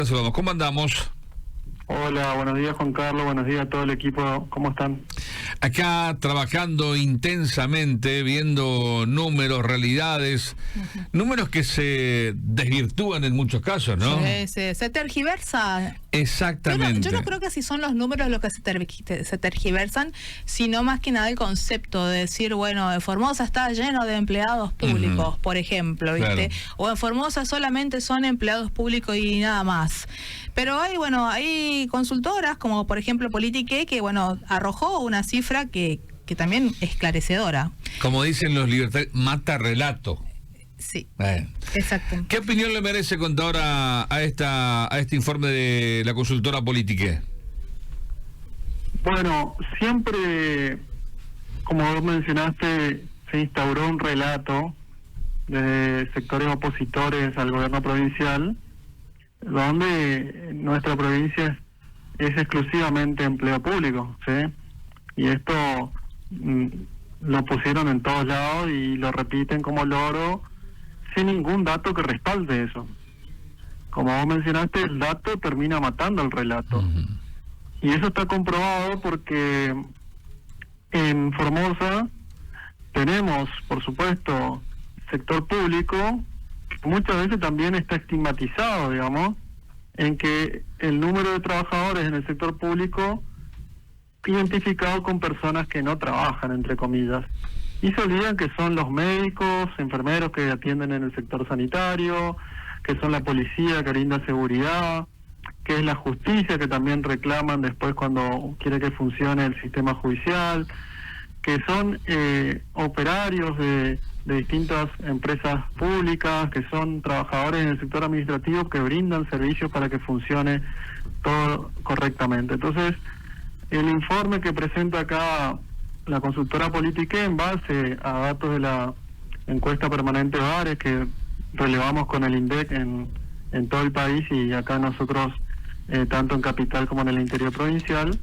Saludamos. ¿Cómo andamos? Hola, buenos días Juan Carlos, buenos días a todo el equipo, ¿cómo están? Acá trabajando intensamente, viendo números, realidades, números que se desvirtúan en muchos casos, ¿no? Sí, se tergiversa. Exactamente. Yo no creo que si son los números los que se tergiversan, sino más que nada el concepto de decir, bueno, en Formosa está lleno de empleados públicos, por ejemplo, ¿viste? Claro. O en Formosa solamente son empleados públicos y nada más. Pero hay consultoras, como por ejemplo Politique, que arrojó una cifra que también es esclarecedora. Como dicen los libertarios, mata relato. Sí, exacto. ¿Qué opinión le merece, contadora, a este informe de la consultora Politique? Bueno, siempre, como vos mencionaste, se instauró un relato de sectores opositores al gobierno provincial, donde nuestra provincia es exclusivamente empleo público, ¿sí? Y esto lo pusieron en todos lados y lo repiten como loro, sin ningún dato que respalde eso. Como vos mencionaste, el dato termina matando el relato. Y eso está comprobado porque en Formosa tenemos, por supuesto, sector público, muchas veces también está estigmatizado, digamos, en que el número de trabajadores en el sector público identificado con personas que no trabajan, entre comillas, y se olvidan que son los médicos, enfermeros que atienden en el sector sanitario, que son la policía que brinda seguridad, que es la justicia que también reclaman después cuando quiere que funcione el sistema judicial, que son operarios de distintas empresas públicas, que son trabajadores en el sector administrativo que brindan servicios para que funcione todo correctamente. Entonces, el informe que presenta acá la consultora Politique, en base a datos de la encuesta permanente de hogares que relevamos con el INDEC en todo el país y acá nosotros, tanto en capital como en el interior provincial,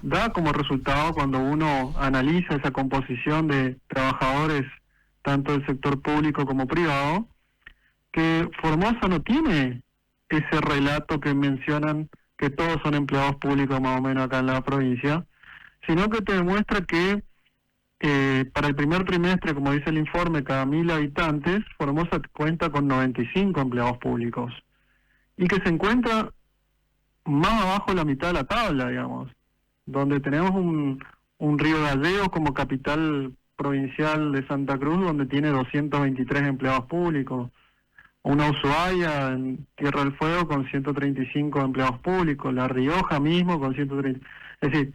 da como resultado, cuando uno analiza esa composición de trabajadores tanto del sector público como privado, que Formosa no tiene ese relato que mencionan que todos son empleados públicos más o menos acá en la provincia, sino que te demuestra que para el primer trimestre, como dice el informe, cada 1.000 habitantes, Formosa cuenta con 95 empleados públicos, y que se encuentra más abajo de la mitad de la tabla, digamos, donde tenemos un Río Gallegos como capital provincial de Santa Cruz, donde tiene 223 empleados públicos, una Ushuaia en Tierra del Fuego con 135 empleados públicos, La Rioja mismo con 130, es decir,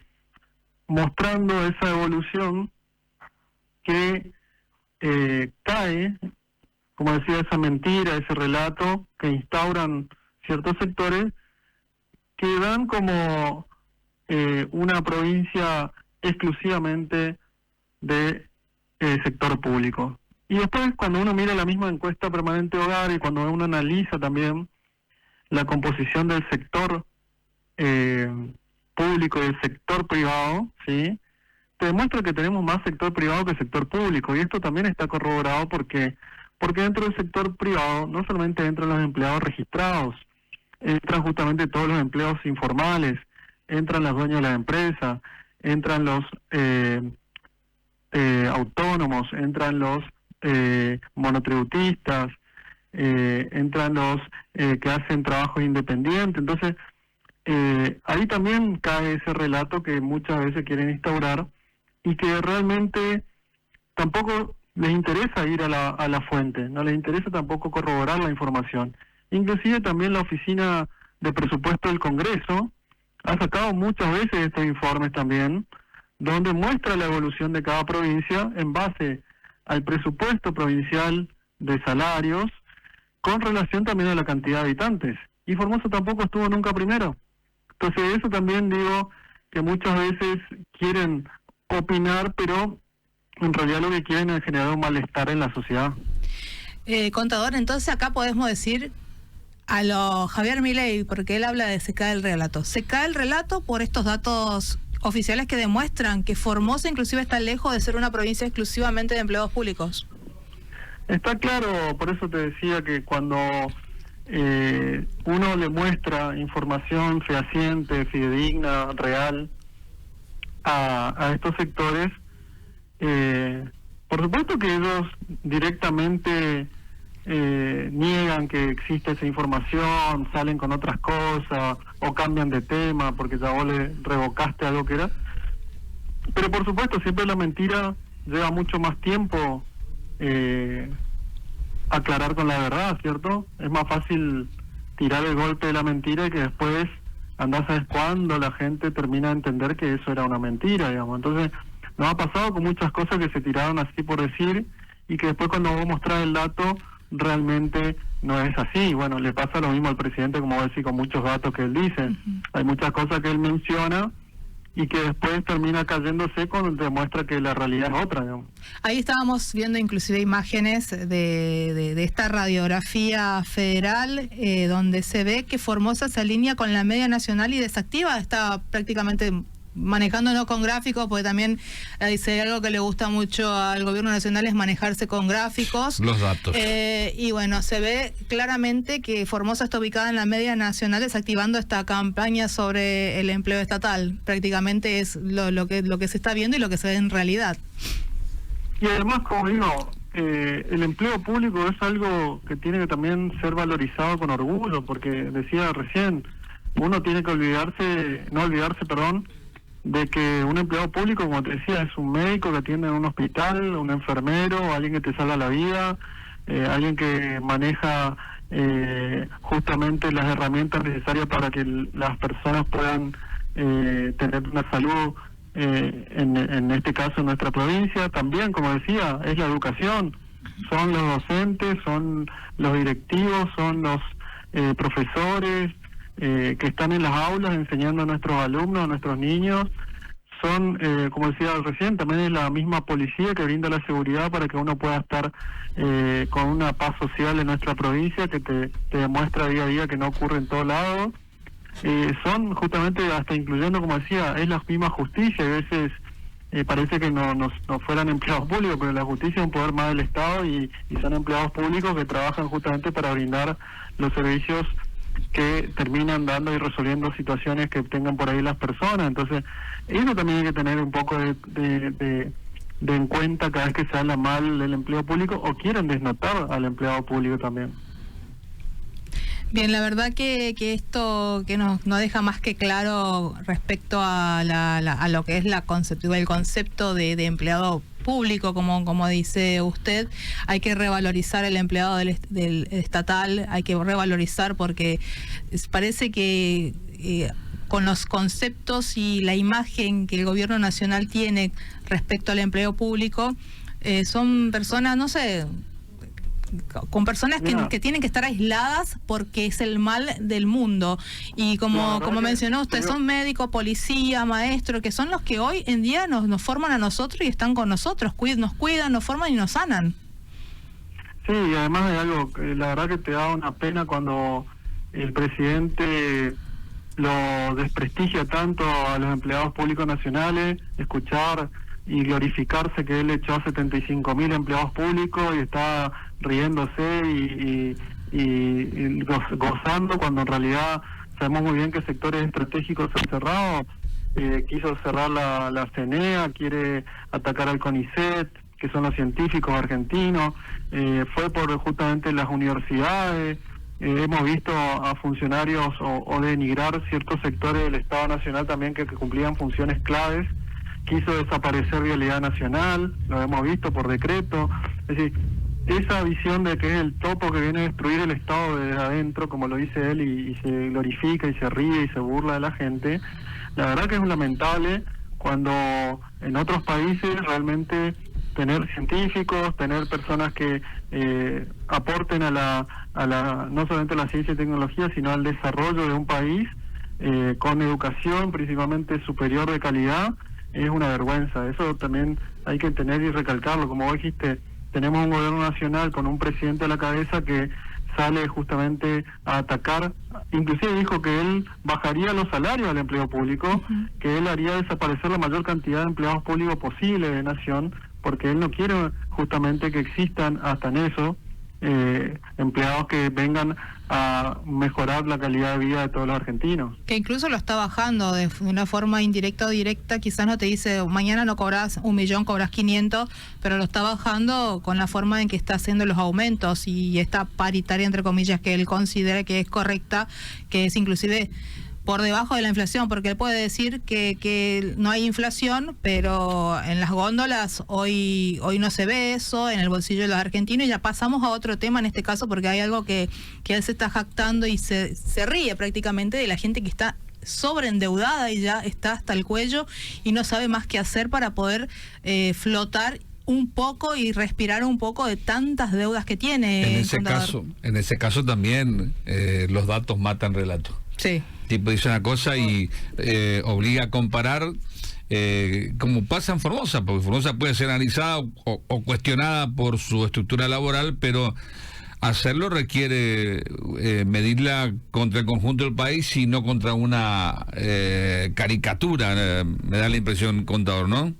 mostrando esa evolución que cae, como decía, esa mentira, ese relato que instauran ciertos sectores que dan como una provincia exclusivamente de sector público. Y después, cuando uno mira la misma encuesta permanente de hogar y cuando uno analiza también la composición del sector público y del sector privado, ¿sí?, te demuestra que tenemos más sector privado que sector público, y esto también está corroborado porque dentro del sector privado no solamente entran los empleados registrados, entran justamente todos los empleos informales, entran los dueños de la empresa, entran los autónomos, entran los monotributistas, entran los que hacen trabajo independiente. Entonces, ahí también cae ese relato que muchas veces quieren instaurar y que realmente tampoco les interesa ir a la fuente, no les interesa tampoco corroborar la información. Inclusive también la Oficina de Presupuesto del Congreso ha sacado muchas veces estos informes también, donde muestra la evolución de cada provincia en base al presupuesto provincial de salarios, con relación también a la cantidad de habitantes. Y Formosa tampoco estuvo nunca primero. Entonces eso también digo que muchas veces quieren opinar, pero en realidad lo que quieren es generar un malestar en la sociedad. Contador, entonces acá podemos decir a lo Javier Milei, porque él habla de se cae el relato. Se cae el relato por estos datos oficiales que demuestran que Formosa inclusive está lejos de ser una provincia exclusivamente de empleados públicos. Está claro, por eso te decía que cuando uno le muestra información fehaciente, fidedigna, real a estos sectores, por supuesto que ellos directamente niegan que existe esa información, salen con otras cosas o cambian de tema porque ya vos le revocaste algo que era. Pero por supuesto siempre la mentira lleva mucho más tiempo aclarar con la verdad, ¿cierto? Es más fácil tirar el golpe de la mentira y que después andás a ver cuándo la gente termina de entender que eso era una mentira, digamos. Entonces nos ha pasado con muchas cosas que se tiraron así por decir y que después cuando vos mostrás el dato realmente no es así. Bueno, le pasa lo mismo al presidente, como vos decís, con muchos datos que él dice. Hay muchas cosas que él menciona y que después termina cayéndose cuando demuestra que la realidad es otra, digamos. Ahí estábamos viendo inclusive imágenes de esta radiografía federal donde se ve que Formosa se alinea con la media nacional y desactiva, está prácticamente manejándonos con gráficos, porque también dice algo que le gusta mucho al gobierno nacional es manejarse con gráficos. Los datos. Y bueno, se ve claramente que Formosa está ubicada en la media nacional desactivando esta campaña sobre el empleo estatal. Prácticamente es lo que se está viendo y lo que se ve en realidad. Y además, como digo, el empleo público es algo que tiene que también ser valorizado con orgullo, porque decía recién, uno tiene que no olvidarse, de que un empleado público, como te decía, es un médico que atiende en un hospital, un enfermero, alguien que te salva la vida, alguien que maneja justamente las herramientas necesarias para que las personas puedan tener una salud, en este caso en nuestra provincia. También, como decía, es la educación, son los docentes, son los directivos, son los profesores, que están en las aulas enseñando a nuestros alumnos, a nuestros niños. Son, como decía recién, también es la misma policía que brinda la seguridad para que uno pueda estar con una paz social en nuestra provincia, que te demuestra día a día que no ocurre en todos lados. Son justamente, hasta incluyendo, como decía, es la misma justicia. A veces parece que no fueran empleados públicos, pero la justicia es un poder más del Estado y son empleados públicos que trabajan justamente para brindar los servicios que terminan dando y resolviendo situaciones que tengan por ahí las personas. Entonces, eso también hay que tener un poco de en cuenta cada vez que se habla mal del empleo público o quieren desnotar al empleado público también. Bien, la verdad que esto que no deja más que claro respecto a lo que es el concepto de empleado público, como dice usted. Hay que revalorizar el empleado del estatal, hay que revalorizar porque parece que con los conceptos y la imagen que el gobierno nacional tiene respecto al empleo público, son personas, no sé, con personas que tienen que estar aisladas porque es el mal del mundo. Y como mencionó usted, son médicos, policía, maestro, que son los que hoy en día nos forman a nosotros y están con nosotros, nos cuidan, nos forman y nos sanan. Sí, y además hay algo, la verdad que te da una pena cuando el presidente lo desprestigia tanto a los empleados públicos nacionales, escuchar y glorificarse que él echó a 75.000 empleados públicos y está riéndose y gozando, cuando en realidad sabemos muy bien que sectores estratégicos se han cerrado. Quiso cerrar la CENEA, quiere atacar al CONICET, que son los científicos argentinos, fue por justamente las universidades. Hemos visto a funcionarios o denigrar ciertos sectores del Estado Nacional también que cumplían funciones claves. Quiso desaparecer Vialidad Nacional, lo hemos visto por decreto. Es decir, esa visión de que es el topo que viene a destruir el Estado desde adentro, como lo dice él, y se glorifica y se ríe y se burla de la gente, la verdad que es lamentable cuando en otros países realmente tener científicos, tener personas que aporten a la no solamente a la ciencia y tecnología, sino al desarrollo de un país con educación principalmente superior de calidad, es una vergüenza. Eso también hay que tener y recalcarlo. Como vos dijiste, tenemos un gobierno nacional con un presidente a la cabeza que sale justamente a atacar, inclusive dijo que él bajaría los salarios del empleo público, que él haría desaparecer la mayor cantidad de empleados públicos posible de nación, porque él no quiere justamente que existan hasta en eso empleados que vengan a mejorar la calidad de vida de todos los argentinos. Que incluso lo está bajando de una forma indirecta o directa, quizás no te dice mañana no cobras 1 millón, cobras 500, pero lo está bajando con la forma en que está haciendo los aumentos y esta paritaria, entre comillas, que él considera que es correcta, que es inclusive por debajo de la inflación, porque él puede decir que no hay inflación, pero en las góndolas hoy no se ve eso, en el bolsillo de los argentinos, y ya pasamos a otro tema en este caso, porque hay algo que él se está jactando y se ríe prácticamente de la gente que está sobreendeudada y ya está hasta el cuello y no sabe más qué hacer para poder flotar un poco y respirar un poco de tantas deudas que tiene. En ese caso también los datos matan relato. Sí. Tipo dice una cosa y obliga a comparar, como pasa en Formosa, porque Formosa puede ser analizada o cuestionada por su estructura laboral, pero hacerlo requiere medirla contra el conjunto del país y no contra una caricatura, me da la impresión, contador, ¿no?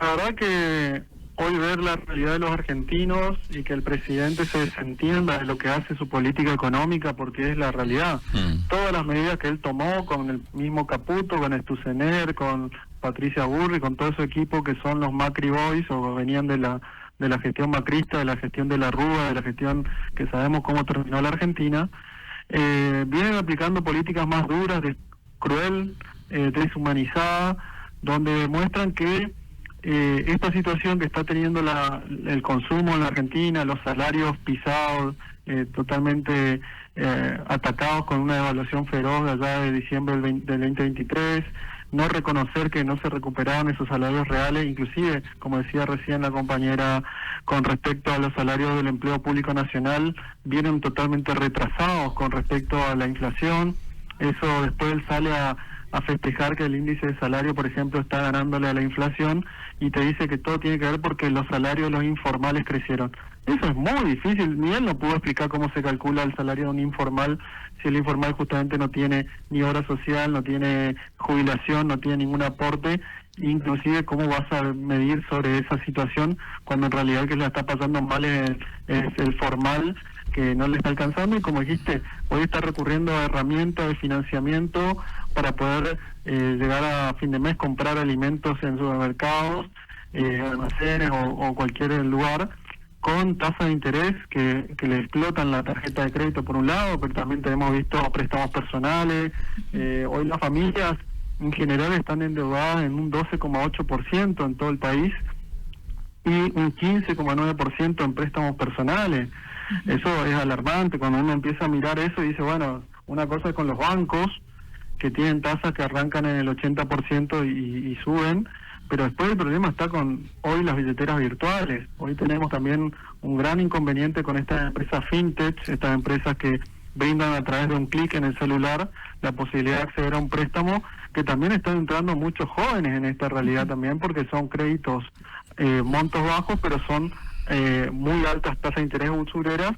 La verdad que hoy ver la realidad de los argentinos y que el presidente se desentienda de lo que hace su política económica, porque es la realidad. Todas las medidas que él tomó con el mismo Caputo, con Sturzenegger, con Patricia Burri, con todo su equipo que son los Macri Boys o venían de la gestión macrista, de la gestión de la Rúa, de la gestión que sabemos cómo terminó la Argentina, vienen aplicando políticas más duras, cruel, deshumanizada, donde demuestran que esta situación que está teniendo el consumo en la Argentina, los salarios pisados, totalmente atacados con una devaluación feroz de allá de diciembre del 2023, no reconocer que no se recuperaban esos salarios reales, inclusive, como decía recién la compañera, con respecto a los salarios del empleo público nacional, vienen totalmente retrasados con respecto a la inflación. Eso después él sale a festejar que el índice de salario, por ejemplo, está ganándole a la inflación y te dice que todo tiene que ver porque los salarios de los informales crecieron. Eso es muy difícil, ni él no pudo explicar cómo se calcula el salario de un informal, si el informal justamente no tiene ni obra social, no tiene jubilación, no tiene ningún aporte, inclusive cómo vas a medir sobre esa situación cuando en realidad el que la está pasando mal es el formal, que no le está alcanzando, y como dijiste, hoy está recurriendo a herramientas de financiamiento para poder llegar a fin de mes, comprar alimentos en supermercados, almacenes o cualquier lugar, con tasas de interés que le explotan la tarjeta de crédito por un lado, pero también tenemos visto préstamos personales. Hoy las familias en general están endeudadas en un 12,8% en todo el país y un 15,9% en préstamos personales. Eso es alarmante cuando uno empieza a mirar eso y dice, bueno, una cosa es con los bancos, que tienen tasas que arrancan en el 80% y suben, pero después el problema está con hoy las billeteras virtuales. Hoy tenemos también un gran inconveniente con estas empresas fintech, estas empresas que brindan a través de un clic en el celular la posibilidad de acceder a un préstamo, que también están entrando muchos jóvenes en esta realidad también, porque son créditos montos bajos, pero son muy altas tasas de interés usureras,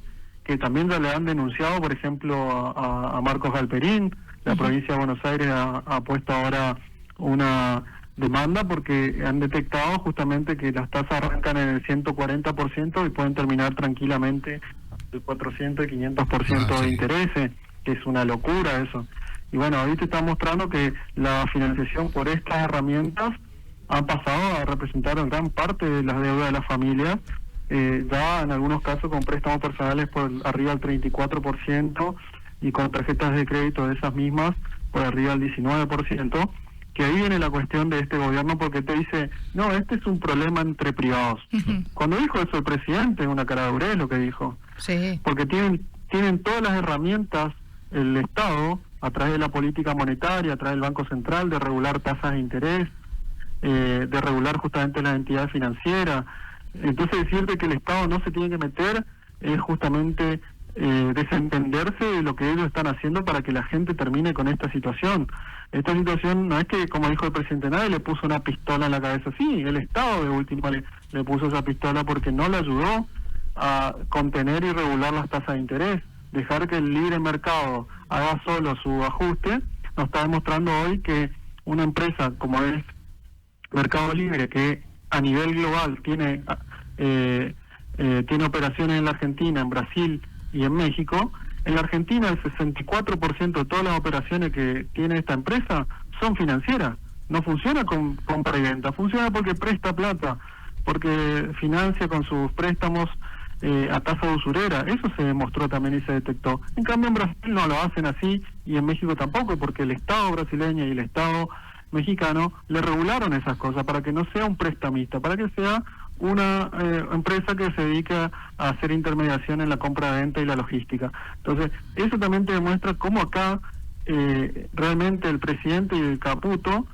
que también ya le han denunciado, por ejemplo, a Marcos Galperín. La provincia de Buenos Aires ha puesto ahora una demanda porque han detectado justamente que las tasas arrancan en el 140% y pueden terminar tranquilamente el 400 y 500% de intereses, que es una locura eso. Y bueno, ahí te está mostrando que la financiación por estas herramientas han pasado a representar gran parte de las deudas de las familias, ya en algunos casos con préstamos personales por arriba del 34% y con tarjetas de crédito de esas mismas por arriba del 19%, que ahí viene la cuestión de este gobierno, porque te dice, no, este es un problema entre privados. Cuando dijo eso el presidente, es una caradurez lo que dijo. Sí. Porque tienen todas las herramientas el Estado, a través de la política monetaria, a través del Banco Central, de regular tasas de interés, de regular justamente las entidades financieras. Entonces decirte que el Estado no se tiene que meter es justamente desentenderse de lo que ellos están haciendo para que la gente termine con esta situación. Esta situación no es que, como dijo el presidente, nadie le puso una pistola en la cabeza. Sí, el Estado de última le puso esa pistola porque no le ayudó a contener y regular las tasas de interés. Dejar que el libre mercado haga solo su ajuste nos está demostrando hoy que una empresa como es Mercado Libre, que a nivel global tiene operaciones en la Argentina, en Brasil y en México, En la Argentina el 64% de todas las operaciones que tiene esta empresa son financieras. No funciona con compra y venta, funciona porque presta plata, porque financia con sus préstamos a tasa usurera. Eso se demostró también y se detectó. En cambio en Brasil no lo hacen así, y en México tampoco, porque el Estado brasileño y el Estado mexicano le regularon esas cosas para que no sea un prestamista, para que sea una empresa que se dedica a hacer intermediación en la compra-venta y la logística. Entonces, eso también te demuestra cómo acá realmente el presidente y el Caputo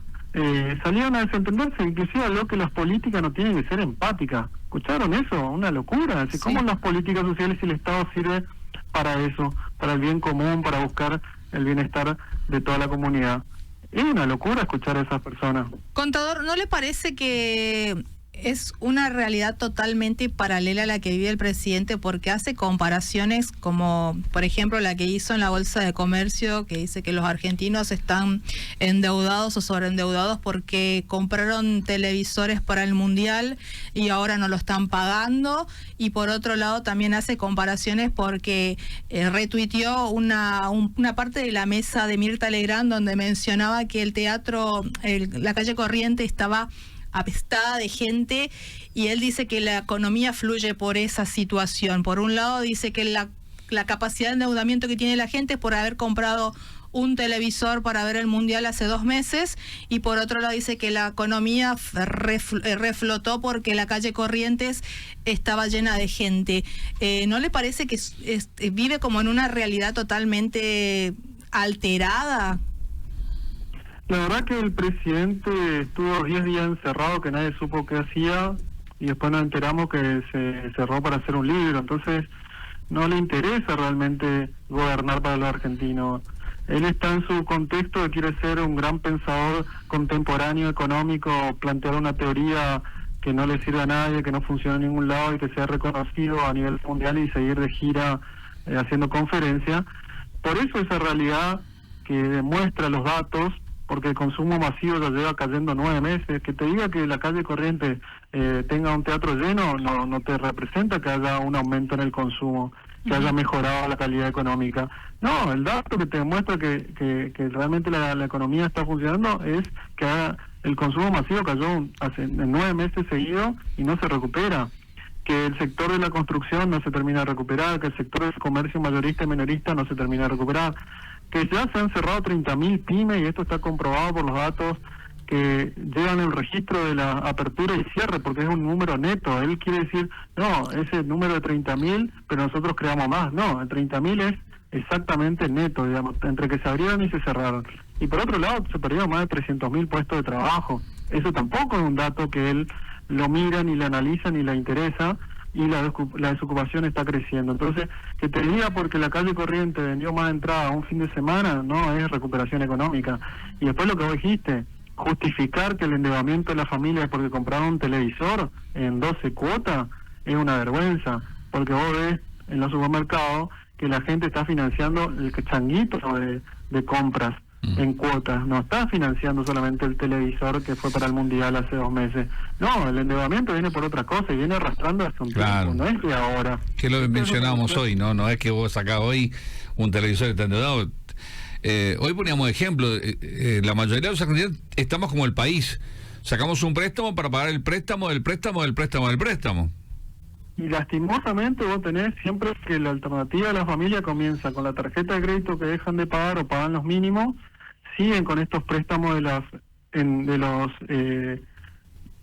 salieron a desentenderse, inclusive habló que las políticas no tienen que ser empáticas. ¿Escucharon eso? Una locura. Así, ¿cómo las políticas sociales y el Estado sirve para eso, para el bien común, para buscar el bienestar de toda la comunidad? Es una locura escuchar a esas personas. Contador, ¿no le parece que es una realidad totalmente paralela a la que vive el presidente, porque hace comparaciones como, por ejemplo, la que hizo en la Bolsa de Comercio, que dice que los argentinos están endeudados o sobreendeudados porque compraron televisores para el Mundial y ahora no lo están pagando? Y por otro lado también hace comparaciones porque retuiteó una parte de la mesa de Mirta Legrand donde mencionaba que el teatro, la calle Corriente, estaba apestada de gente, y él dice que la economía fluye por esa situación. Por un lado dice que la capacidad de endeudamiento que tiene la gente es por haber comprado un televisor para ver el Mundial hace 2 meses, y por otro lado dice que la economía reflotó porque la calle Corrientes estaba llena de gente. ¿No le parece que vive como en una realidad totalmente alterada? La verdad que el presidente estuvo 10 días encerrado, que nadie supo qué hacía, y después nos enteramos que se cerró para hacer un libro. Entonces no le interesa realmente gobernar para los argentinos. Él está en su contexto de quiere ser un gran pensador contemporáneo económico, plantear una teoría que no le sirve a nadie, que no funciona en ningún lado y que sea reconocido a nivel mundial, y seguir de gira haciendo conferencias. Por eso esa realidad que demuestra los datos, porque el consumo masivo ya lleva cayendo 9 meses, que te diga que la calle Corriente tenga un teatro lleno, no te representa que haya un aumento en el consumo, que haya mejorado la calidad económica. No, el dato que te demuestra que realmente la economía está funcionando es que el consumo masivo cayó hace 9 meses seguidos y no se recupera, que el sector de la construcción no se termina de recuperar, que el sector del comercio mayorista y minorista no se termina de recuperar, que ya se han cerrado 30.000 pymes, y esto está comprobado por los datos que llevan el registro de la apertura y cierre, porque es un número neto. Él quiere decir, no, ese número de 30.000, pero nosotros creamos más. No, el 30.000 es exactamente neto, digamos, entre que se abrieron y se cerraron. Y por otro lado, se perdieron más de 300.000 puestos de trabajo. Eso tampoco es un dato que él lo mira, ni lo analiza, ni le interesa, y la desocupación está creciendo. Entonces, que te diga porque la calle Corriente vendió más entrada un fin de semana, no es recuperación económica. Y después lo que vos dijiste, justificar que el endeudamiento de la familia es porque compraron un televisor en 12 cuotas, es una vergüenza, porque vos ves en los supermercados que la gente está financiando el changuito de compras en cuotas, no está financiando solamente el televisor que fue para el Mundial hace 2 meses. No, el endeudamiento viene por otra cosa y viene arrastrando hace un tiempo, no es de ahora. Que lo mencionábamos hoy, no es que vos sacás hoy un televisor que está endeudado. Hoy poníamos ejemplo, la mayoría de los argentinos estamos como el país, sacamos un préstamo para pagar el préstamo del préstamo del préstamo del préstamo. Y lastimosamente vos tenés siempre que la alternativa de la familia comienza con la tarjeta de crédito que dejan de pagar o pagan los mínimos, siguen con estos préstamos de los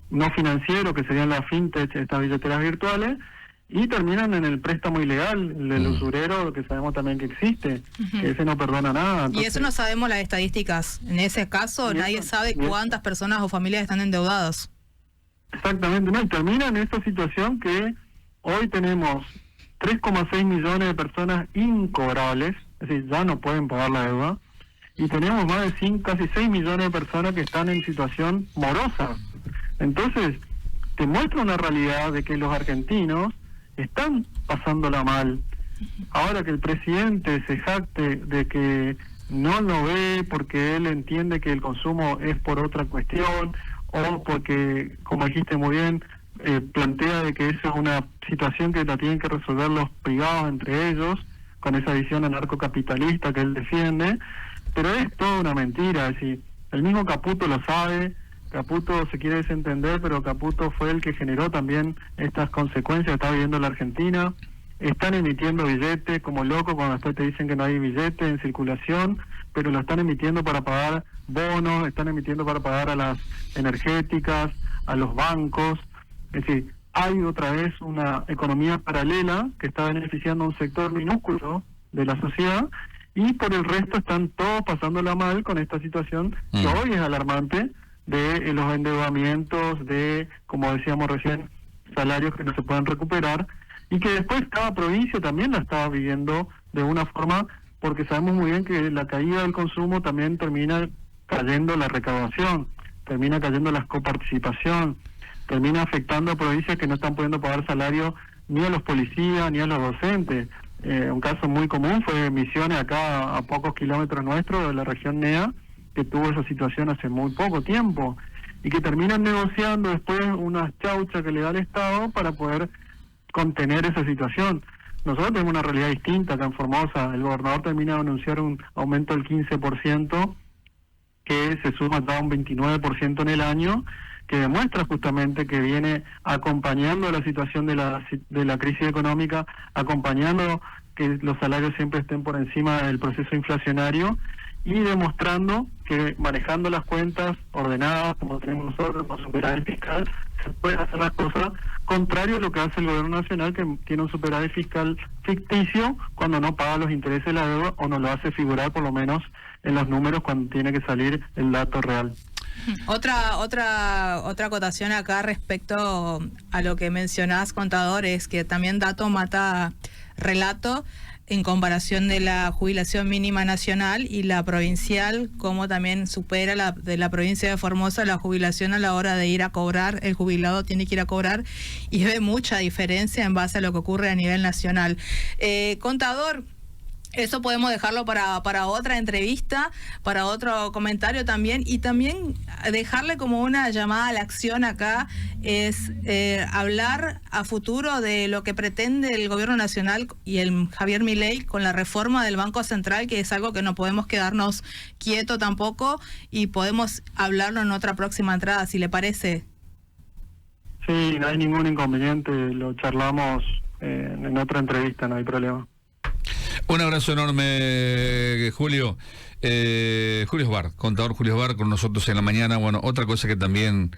no financieros, que serían las fintech, estas billeteras virtuales, y terminan en el préstamo ilegal, el del usurero, que sabemos también que existe, que ese no perdona nada. Entonces, y eso no sabemos las estadísticas. En ese caso nadie sabe cuántas personas o familias están endeudadas. Exactamente, no, y termina en esta situación que hoy tenemos 3,6 millones de personas incobrables, es decir, ya no pueden pagar la deuda, y tenemos más de casi 6 millones de personas que están en situación morosa. Entonces, te muestra una realidad de que los argentinos están pasándola mal. Ahora que el presidente se jacte de que no lo ve porque él entiende que el consumo es por otra cuestión, o porque, como dijiste muy bien, plantea de que eso es una situación que la tienen que resolver los privados entre ellos, con esa visión anarcocapitalista que él defiende, pero es toda una mentira. Es decir, el mismo Caputo lo sabe. Caputo se quiere desentender, pero Caputo fue el que generó también estas consecuencias que está viviendo la Argentina. Están emitiendo billetes como locos cuando después te dicen que no hay billetes en circulación, pero lo están emitiendo para pagar bonos, están emitiendo para pagar a las energéticas, a los bancos. Es decir, hay otra vez una economía paralela que está beneficiando a un sector minúsculo de la sociedad, y por el resto están todos pasándola mal con esta situación que hoy es alarmante, de los endeudamientos, de, como decíamos recién, salarios que no se pueden recuperar, y que después cada provincia también la estaba viviendo de una forma, porque sabemos muy bien que la caída del consumo también termina cayendo la recaudación, termina cayendo la coparticipación, termina afectando a provincias que no están pudiendo pagar salario ni a los policías ni a los docentes. Un caso muy común fue Misiones, acá a pocos kilómetros nuestros de la región NEA, que tuvo esa situación hace muy poco tiempo, y que terminan negociando después unas chauchas que le da el Estado para poder contener esa situación. Nosotros tenemos una realidad distinta acá en Formosa. El gobernador termina de anunciar un aumento del 15%, que se suma ya a un 29% en el año, que demuestra justamente que viene acompañando la situación de la crisis económica, acompañando que los salarios siempre estén por encima del proceso inflacionario, y demostrando que manejando las cuentas ordenadas, como tenemos nosotros, con superávit fiscal, se pueden hacer las cosas, contrario a lo que hace el gobierno nacional, que tiene un superávit fiscal ficticio cuando no paga los intereses de la deuda, o no lo hace figurar por lo menos en los números cuando tiene que salir el dato real. Otra acotación acá respecto a lo que mencionás, contador, es que también dato mata relato en comparación de la jubilación mínima nacional y la provincial, como también supera de la provincia de Formosa la jubilación a la hora de ir a cobrar. El jubilado tiene que ir a cobrar y ve mucha diferencia en base a lo que ocurre a nivel nacional. Contador, eso podemos dejarlo para otra entrevista, para otro comentario también, y también dejarle como una llamada a la acción acá, es hablar a futuro de lo que pretende el gobierno nacional y el Javier Milei con la reforma del Banco Central, que es algo que no podemos quedarnos quietos tampoco, y podemos hablarlo en otra próxima entrada, si le parece. Sí, no hay ningún inconveniente, lo charlamos en otra entrevista, no hay problema. Un abrazo enorme, Julio. Julio Esbar, contador Julio Esbar con nosotros en la mañana. Bueno, otra cosa que también